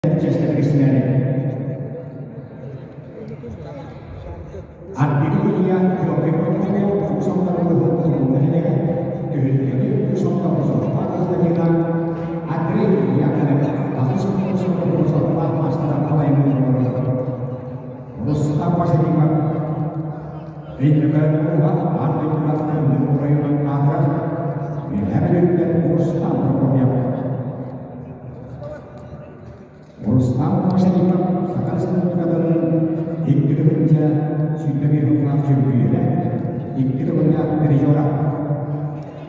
Manchester Cristiane. Artinya Jokowi usang terlalu tumbuhnya kehidupan usang terlalu panas lagi Adri yang ada kasus usang panas terlalu yang terus apa sih lima ini kan arti berarti mulai mengajar ini dan usang berkomiak Rustam masih ikut sekarang sekarang ikut kerja sudah berumah juga ikut kerja dari orang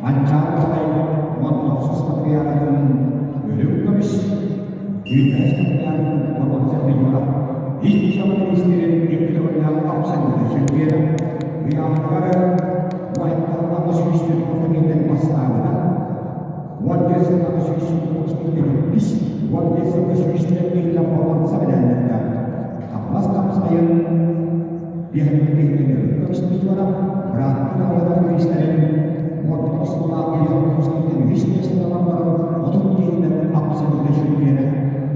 mancar partai motor sesuatu yang belum habis juga sesuatu yang motor dari orang ini sama istri ikut kerja absen juga yang ada wanita masih istri kita pasangan wanita masih istri bis wanita masih istri dalam orang sebenarnya atas saya dia ini terus bicara berarti orang Kristen mau sekolah dia harus Indonesia selama untuk dan absolut juga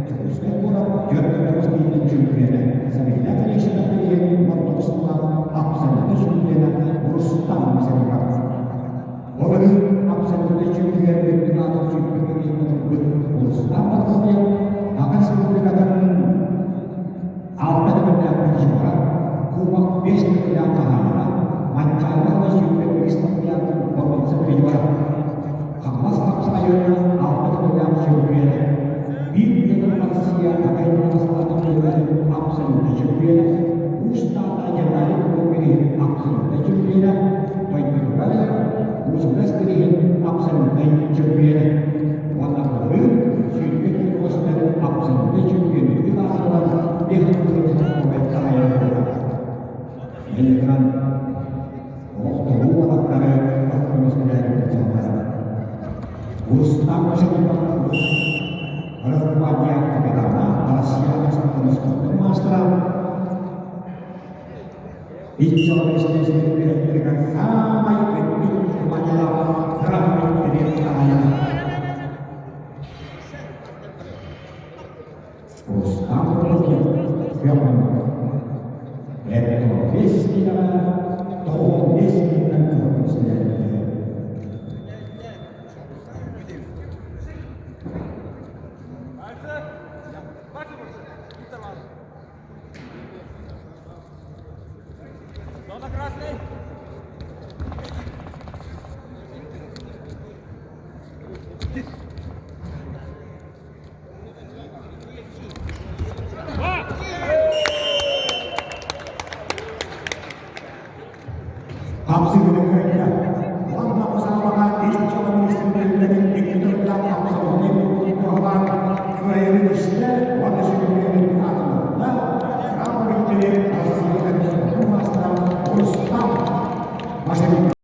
terus orang jadi terus juga saya kali sudah dia mau sekolah absolut juga harus tahu saya orang absolut juga dengan atau juga harus apa yang akan sebutkan apa yang berbicara kumak biasa tidak tahan mancangan juga Kristen yang orang seberiwa kamas sayurnya apa yang seberiwa ini dengan manusia apa yang masalah dengan absolut juga ustaz aja tadi memilih absolut juga baik juga ustaz pilih absolut juga warna biru sudah ustaz absolut juga kita akan dia komentar yang ini kan kedua antara misalnya perjalanan Ustaz masih harus wajah kebenaran Asia terus master bicara istri dengan sampai bentuk majalah terang dari tangan Ustaz yang Destina toh destina terus Absi dengan warna bersama di Jawa Timur